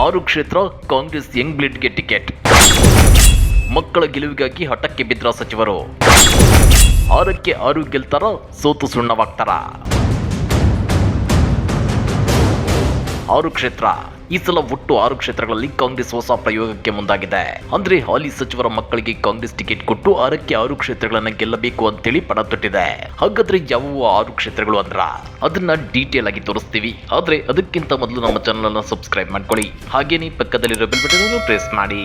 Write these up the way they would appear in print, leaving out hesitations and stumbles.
6 ಕ್ಷೇತ್ರ Congress Young ಬ್ಲಡ್ಗೆ ticket. ಮಕ್ಕಳ ಗೆಲುವಿಗಾಗಿ ಹಠಕ್ಕೆ ಬಿದ್ರ ಸಚಿವರು. 6ಕ್ಕೆ 6 ಗೆಲ್ತಾರ, ಸೋತು ಸುಣ್ಣವಾಗ್ತಾರ. 6 ಕ್ಷೇತ್ರ. ಈ ಸಲ ಒಟ್ಟು 6 ಕ್ಷೇತ್ರಗಳಲ್ಲಿ ಕಾಂಗ್ರೆಸ್ ಹೊಸ ಪ್ರಯೋಗಕ್ಕೆ ಮುಂದಾಗಿದೆ. ಅಂದ್ರೆ ಹಾಲಿ ಸಚಿವರ ಮಕ್ಕಳಿಗೆ ಕಾಂಗ್ರೆಸ್ ಟಿಕೆಟ್ ಕೊಟ್ಟು 6ಕ್ಕೆ 6 ಕ್ಷೇತ್ರಗಳನ್ನ ಗೆಲ್ಲಬೇಕು ಅಂತೇಳಿ ಪಣ ತೊಟ್ಟಿದೆ. ಹಾಗಾದ್ರೆ ಯಾವುವು 6 ಕ್ಷೇತ್ರಗಳು ಅಂದ್ರ ಅದನ್ನ ಡೀಟೇಲ್ ಆಗಿ ತೋರಿಸ್ತೀವಿ. ಆದ್ರೆ ಅದಕ್ಕಿಂತ ಮೊದಲು ನಮ್ಮ ಚಾನಲ್ ಅನ್ನ ಸಬ್ಸ್ಕ್ರೈಬ್ ಮಾಡ್ಕೊಳ್ಳಿ. ಹಾಗೇನೇ ಪಕ್ಕದಲ್ಲಿರೋ ಬೆಲ್ ಬಟನ್ ಅನ್ನು ಪ್ರೆಸ್ ಮಾಡಿ.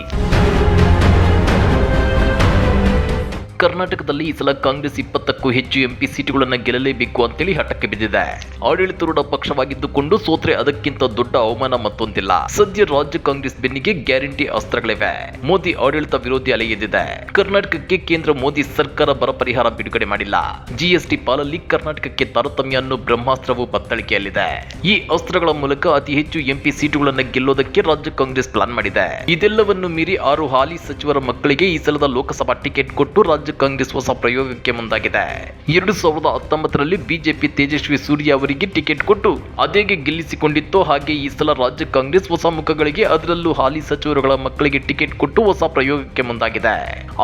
ಕರ್ನಾಟಕದಲ್ಲಿ ಈ ಸಲ ಕಾಂಗ್ರೆಸ್ 20ಕ್ಕೂ ಹೆಚ್ಚು ಎಂಪಿ ಸೀಟುಗಳನ್ನು ಗೆಲ್ಲಲೇಬೇಕು ಅಂತೇಳಿ ಹಠಕ್ಕೆ ಬಿದ್ದಿದೆ. ಆಡಳಿತಾರೂಢ ಪಕ್ಷವಾಗಿದ್ದುಕೊಂಡು ಸೋತ್ರೆ ಅದಕ್ಕಿಂತ ದೊಡ್ಡ ಅವಮಾನ ಮತ್ತೊಂದಿಲ್ಲ. ಸದ್ಯ ರಾಜ್ಯ ಕಾಂಗ್ರೆಸ್ ಬೆನ್ನಿಗೆ ಗ್ಯಾರಂಟಿ ಅಸ್ತ್ರಗಳಿವೆ. ಮೋದಿ ಆಡಳಿತ ವಿರೋಧಿ ಅಲೆ ಎದ್ದಿದೆ. ಕರ್ನಾಟಕಕ್ಕೆ ಕೇಂದ್ರ ಮೋದಿ ಸರ್ಕಾರ ಬರ ಪರಿಹಾರ ಬಿಡುಗಡೆ ಮಾಡಿಲ್ಲ. ಜಿಎಸ್ಟಿ ಪಾಲಲ್ಲಿ ಕರ್ನಾಟಕಕ್ಕೆ ತಾರತಮ್ಯ ಅನ್ನೋ ಬ್ರಹ್ಮಾಸ್ತ್ರವು ಬತ್ತಳಿಕೆಯಲ್ಲಿದೆ. ಈ ಅಸ್ತ್ರಗಳ ಮೂಲಕ ಅತಿ ಹೆಚ್ಚು ಎಂಪಿ ಸೀಟುಗಳನ್ನು ಗೆಲ್ಲೋದಕ್ಕೆ ರಾಜ್ಯ ಕಾಂಗ್ರೆಸ್ ಪ್ಲಾನ್ ಮಾಡಿದೆ. ಇದೆಲ್ಲವನ್ನು ಮೀರಿ 6 ಹಾಲಿ ಸಚಿವರ ಮಕ್ಕಳಿಗೆ ಈ ಸಲದ ಲೋಕಸಭಾ ಟಿಕೆಟ್ ಕೊಟ್ಟು ರಾಜ್ಯ ಕಾಂಗ್ರೆಸ್ ಹೊಸ ಪ್ರಯೋಗಕ್ಕೆ ಮುಂದಾಗಿದೆ. 2019ರಲ್ಲಿ ಬಿಜೆಪಿ ತೇಜಸ್ವಿ ಸೂರ್ಯ ಅವರಿಗೆ ಟಿಕೆಟ್ ಕೊಟ್ಟು ಅದೇಗೆ ಗೆಲ್ಲಿಸಿಕೊಂಡಿತ್ತು, ಹಾಗೆ ಈ ಸಲ ರಾಜ್ಯ ಕಾಂಗ್ರೆಸ್ ಹೊಸ ಮುಖಗಳಿಗೆ, ಅದರಲ್ಲೂ ಹಾಲಿ ಸಚಿವರುಗಳ ಮಕ್ಕಳಿಗೆ ಟಿಕೆಟ್ ಕೊಟ್ಟು ಹೊಸ ಪ್ರಯೋಗಕ್ಕೆ ಮುಂದಾಗಿದೆ.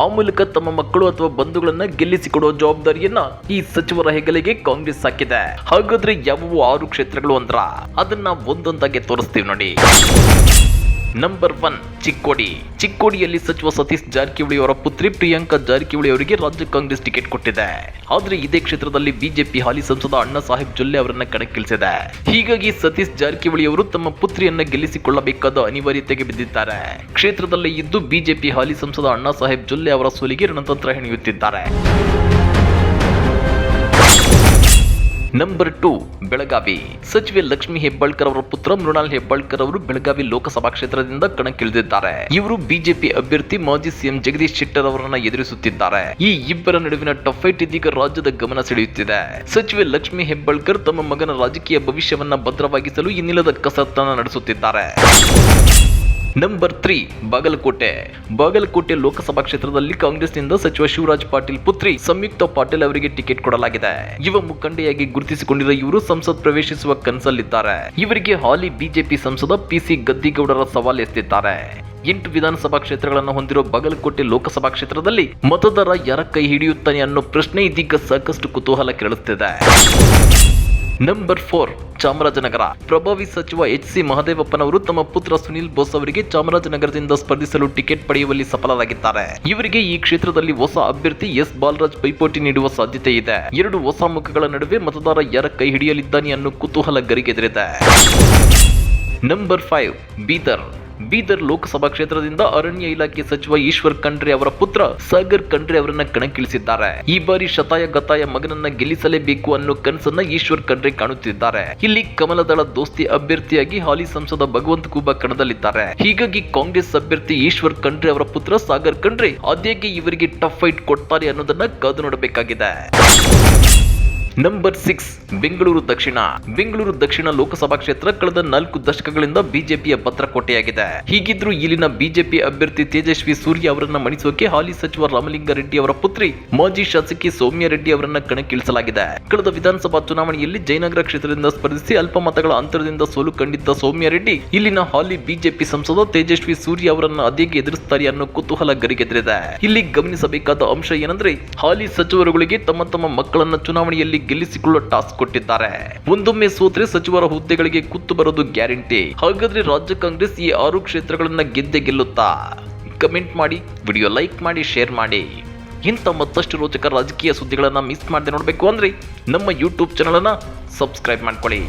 ಆ ಮೂಲಕ ತಮ್ಮ ಮಕ್ಕಳು ಅಥವಾ ಬಂಧುಗಳನ್ನ ಗೆಲ್ಲಿಸಿಕೊಡುವ ಜವಾಬ್ದಾರಿಯನ್ನ ಈ ಸಚಿವರ ಹೆಗಲಿಗೆ ಕಾಂಗ್ರೆಸ್ ಹಾಕಿದೆ. ಹಾಗಾದ್ರೆ ಯಾವುವು 6 ಕ್ಷೇತ್ರಗಳು ಅಂದ್ರ ಅದನ್ನ ಒಂದೊಂದಾಗಿ ತೋರಿಸ್ತೀವಿ ನೋಡಿ. ನಂಬರ್ 1 ಚಿಕ್ಕೋಡಿ. ಚಿಕ್ಕೋಡಿಯಲ್ಲಿ ಸಚಿವ ಸತೀಶ್ ಜಾರಕಿಹೊಳಿ ಅವರ ಪುತ್ರಿ ಪ್ರಿಯಾಂಕಾ ಜಾರಕಿಹೊಳಿ ಅವರಿಗೆ ರಾಜ್ಯ ಕಾಂಗ್ರೆಸ್ ಟಿಕೆಟ್ ಕೊಟ್ಟಿದೆ. ಆದ್ರೆ ಇದೇ ಕ್ಷೇತ್ರದಲ್ಲಿ ಬಿಜೆಪಿ ಹಾಲಿ ಸಂಸದ ಅಣ್ಣಾ ಸಾಹೇಬ್ ಜೊಲ್ಲೆ ಅವರನ್ನ ಕಣಕ್ಕಿಳಿಸಿದೆ. ಹೀಗಾಗಿ ಸತೀಶ್ ಜಾರಕಿಹೊಳಿ ಅವರು ತಮ್ಮ ಪುತ್ರಿಯನ್ನ ಗೆಲ್ಲಿಸಿಕೊಳ್ಳಬೇಕಾದ ಅನಿವಾರ್ಯತೆಗೆ ಬಿದ್ದಿದ್ದಾರೆ. ಕ್ಷೇತ್ರದಲ್ಲೇ ಇದ್ದು ಬಿಜೆಪಿ ಹಾಲಿ ಸಂಸದ ಅಣ್ಣಾ ಸಾಹೇಬ್ ಜೊಲ್ಲೆ ಅವರ ಸೋಲಿಗೆ ರಣತಂತ್ರ ಹೆಣೆಯುತ್ತಿದ್ದಾರೆ. ನಂಬರ್ 2 ಬೆಳಗಾವಿ. ಸಚಿವೆ ಲಕ್ಷ್ಮಿ ಹೆಬ್ಬಾಳ್ಕರ್ ಅವರ ಪುತ್ರ ಮೃಣಾಲ್ ಹೆಬ್ಬಾಳ್ಕರ್ ಅವರು ಬೆಳಗಾವಿ ಲೋಕಸಭಾ ಕ್ಷೇತ್ರದಿಂದ ಕಣಕ್ಕಿಳಿದಿದ್ದಾರೆ. ಇವರು ಬಿಜೆಪಿ ಅಭ್ಯರ್ಥಿ ಮಾಜಿ ಸಿಎಂ ಜಗದೀಶ್ ಶೆಟ್ಟರ್ ಅವರನ್ನ ಎದುರಿಸುತ್ತಿದ್ದಾರೆ. ಈ ಇಬ್ಬರ ನಡುವಿನ ಟಫ್ ಫೈಟ್ ಇದೀಗ ರಾಜ್ಯದ ಗಮನ ಸೆಳೆಯುತ್ತಿದೆ. ಸಚಿವೆ ಲಕ್ಷ್ಮಿ ಹೆಬ್ಬಾಳ್ಕರ್ ತಮ್ಮ ಮಗನ ರಾಜಕೀಯ ಭವಿಷ್ಯವನ್ನ ಭದ್ರವಾಗಿಸಲು ಇನ್ನಿಲ್ಲದ ಕಸರತ್ತನ್ನ ನಡೆಸುತ್ತಿದ್ದಾರೆ. ನಂಬರ್ 3 ಬಾಗಲಕೋಟೆ. ಬಾಗಲಕೋಟೆ ಲೋಕಸಭಾ ಕ್ಷೇತ್ರದಲ್ಲಿ ಕಾಂಗ್ರೆಸ್ನಿಂದ ಸಚಿವ ಶಿವರಾಜ್ ಪಾಟೀಲ್ ಪುತ್ರಿ ಸಂಯುಕ್ತ ಪಾಟೀಲ್ ಅವರಿಗೆ ಟಿಕೆಟ್ ಕೊಡಲಾಗಿದೆ. ಯುವ ಮುಖಂಡೆಯಾಗಿ ಗುರುತಿಸಿಕೊಂಡಿರುವ ಇವರು ಸಂಸತ್ ಪ್ರವೇಶಿಸುವ ಕನಸಲ್ಲಿದ್ದಾರೆ. ಇವರಿಗೆ ಹಾಲಿ ಬಿಜೆಪಿ ಸಂಸದ ಪಿಸಿ ಗದ್ದಿಗೌಡರ ಸವಾಲ್ ಎಸೆದಿದ್ದಾರೆ. 8 ವಿಧಾನಸಭಾ ಕ್ಷೇತ್ರಗಳನ್ನು ಹೊಂದಿರುವ ಬಾಗಲಕೋಟೆ ಲೋಕಸಭಾ ಕ್ಷೇತ್ರದಲ್ಲಿ ಮತದಾರ ಯಾರ ಕೈ ಹಿಡಿಯುತ್ತಾನೆ ಅನ್ನೋ ಪ್ರಶ್ನೆ ಇದೀಗ ಸಾಕಷ್ಟು ಕುತೂಹಲ ಕೆರಳಿಸುತ್ತಿದೆ. ನಂಬರ್ 4 ಚಾಮರಾಜನಗರ. ಪ್ರಭಾವಿ ಸಚಿವ ಎಚ್.ಸಿ. ಮಹದೇವಪ್ಪನವರು ತಮ್ಮ ಪುತ್ರ ಸುನಿಲ್ ಬೋಸ್ ಅವರಿಗೆ ಚಾಮರಾಜನಗರದಿಂದ ಸ್ಪರ್ಧಿಸಲು ಟಿಕೆಟ್ ಪಡೆಯುವಲ್ಲಿ ಸಫಲರಾಗಿದ್ದಾರೆ. ಇವರಿಗೆ ಈ ಕ್ಷೇತ್ರದಲ್ಲಿ ಹೊಸ ಅಭ್ಯರ್ಥಿ ಎಸ್ ಬಾಲರಾಜ್ ಪೈಪೋಟಿ ನೀಡುವ ಸಾಧ್ಯತೆ ಇದೆ. 2 ಹೊಸ ಮುಖಗಳ ನಡುವೆ ಮತದಾರ ಯಾರ ಕೈ ಹಿಡಿಯಲಿದ್ದಾನೆ ಅನ್ನೋ ಕುತೂಹಲ ಗರಿಗೆದರಿದೆ. ನಂಬರ್ 5 ಬೀದರ್. ಬೀದರ್ ಲೋಕಸಭಾ ಕ್ಷೇತ್ರದಿಂದ ಅರಣ್ಯ ಇಲಾಖೆ ಸಚಿವ ಈಶ್ವರ್ ಖಂಡ್ರೆ ಅವರ ಪುತ್ರ ಸಾಗರ್ ಖಂಡ್ರೆ ಅವರನ್ನ ಕಣಕ್ಕಿಳಿಸಿದ್ದಾರೆ. ಈ ಬಾರಿ ಶತಾಯ ಗತಾಯ ಮಗನನ್ನ ಗೆಲ್ಲಿಸಲೇಬೇಕು ಅನ್ನೋ ಕನಸನ್ನ ಈಶ್ವರ್ ಖಂಡ್ರೆ ಕಾಣುತ್ತಿದ್ದಾರೆ. ಇಲ್ಲಿ ಕಮಲದಳ ದೋಸ್ತಿ ಅಭ್ಯರ್ಥಿಯಾಗಿ ಹಾಲಿ ಸಂಸದ ಭಗವಂತ ಖೂಬಾ ಕಣದಲ್ಲಿದ್ದಾರೆ. ಹೀಗಾಗಿ ಕಾಂಗ್ರೆಸ್ ಅಭ್ಯರ್ಥಿ ಈಶ್ವರ್ ಖಂಡ್ರೆ ಅವರ ಪುತ್ರ ಸಾಗರ್ ಖಂಡ್ರೆ ಅದೇಗೆ ಇವರಿಗೆ ಟಫ್ ಫೈಟ್ ಕೊಡ್ತಾರೆ ಅನ್ನೋದನ್ನ ಕಾದು ನೋಡಬೇಕಾಗಿದೆ. ನಂಬರ್ 6 ಬೆಂಗಳೂರು ದಕ್ಷಿಣ. ಬೆಂಗಳೂರು ದಕ್ಷಿಣ ಲೋಕಸಭಾ ಕ್ಷೇತ್ರ ಕಳೆದ 4 ದಶಕಗಳಿಂದ ಬಿಜೆಪಿಯ ಭದ್ರಕೋಟೆಯಾಗಿದೆ. ಹೀಗಿದ್ರೂ ಇಲ್ಲಿನ ಬಿಜೆಪಿ ಅಭ್ಯರ್ಥಿ ತೇಜಸ್ವಿ ಸೂರ್ಯ ಅವರನ್ನ ಮಣಿಸೋಕೆ ಹಾಲಿ ಸಚಿವ ರಾಮಲಿಂಗಾರೆಡ್ಡಿ ಅವರ ಪುತ್ರಿ ಮಾಜಿ ಶಾಸಕಿ ಸೌಮ್ಯ ರೆಡ್ಡಿ ಅವರನ್ನ ಕಣಕ್ಕಿಳಿಸಲಾಗಿದೆ. ಕಳೆದ ವಿಧಾನಸಭಾ ಚುನಾವಣೆಯಲ್ಲಿ ಜಯನಗರ ಕ್ಷೇತ್ರದಿಂದ ಸ್ಪರ್ಧಿಸಿ ಅಲ್ಪ ಮತಗಳ ಅಂತರದಿಂದ ಸೋಲು ಕಂಡಿದ್ದ ಸೌಮ್ಯ ರೆಡ್ಡಿ ಇಲ್ಲಿನ ಹಾಲಿ ಬಿಜೆಪಿ ಸಂಸದ ತೇಜಸ್ವಿ ಸೂರ್ಯ ಅವರನ್ನ ಅದೇಗೆ ಎದುರಿಸುತ್ತಾರೆ ಅನ್ನೋ ಕುತೂಹಲ ಗರಿಗೆದರಿದೆ. ಇಲ್ಲಿ ಗಮನಿಸಬೇಕಾದ ಅಂಶ ಏನಂದ್ರೆ ಹಾಲಿ ಸಚಿವರುಗಳಿಗೆ ತಮ್ಮ ತಮ್ಮ ಮಕ್ಕಳನ್ನ ಚುನಾವಣೆಯಲ್ಲಿ ಗೆಲ್ಲಿಸಿಕೊಳ್ಳುವ ಟಾಸ್ಕ್ ಕೊಟ್ಟಿದ್ದಾರೆ. ಒಂದೊಮ್ಮೆ ಸೋತ್ರೆ ಸಚಿವರ ಹುದ್ದೆಗಳಿಗೆ ಕುತ್ತು ಬರೋದು ಗ್ಯಾರಂಟಿ. ಹಾಗಾದ್ರೆ ರಾಜ್ಯ ಕಾಂಗ್ರೆಸ್ ಈ 6 ಕ್ಷೇತ್ರಗಳನ್ನ ಗೆದ್ದೆ ಗೆಲ್ಲುತ್ತಾ? ಕಮೆಂಟ್ ಮಾಡಿ, ವಿಡಿಯೋ ಲೈಕ್ ಮಾಡಿ, ಶೇರ್ ಮಾಡಿ. ಇಂಥ ಮತ್ತಷ್ಟು ರೋಚಕ ರಾಜಕೀಯ ಸುದ್ದಿಗಳನ್ನ ಮಿಸ್ ಮಾಡದೆ ನೋಡಬೇಕು ಅಂದ್ರೆ ನಮ್ಮ ಯೂಟ್ಯೂಬ್ ಚಾನಲ್ ಅನ್ನ ಸಬ್ಸ್ಕ್ರೈಬ್ ಮಾಡ್ಕೊಳ್ಳಿ.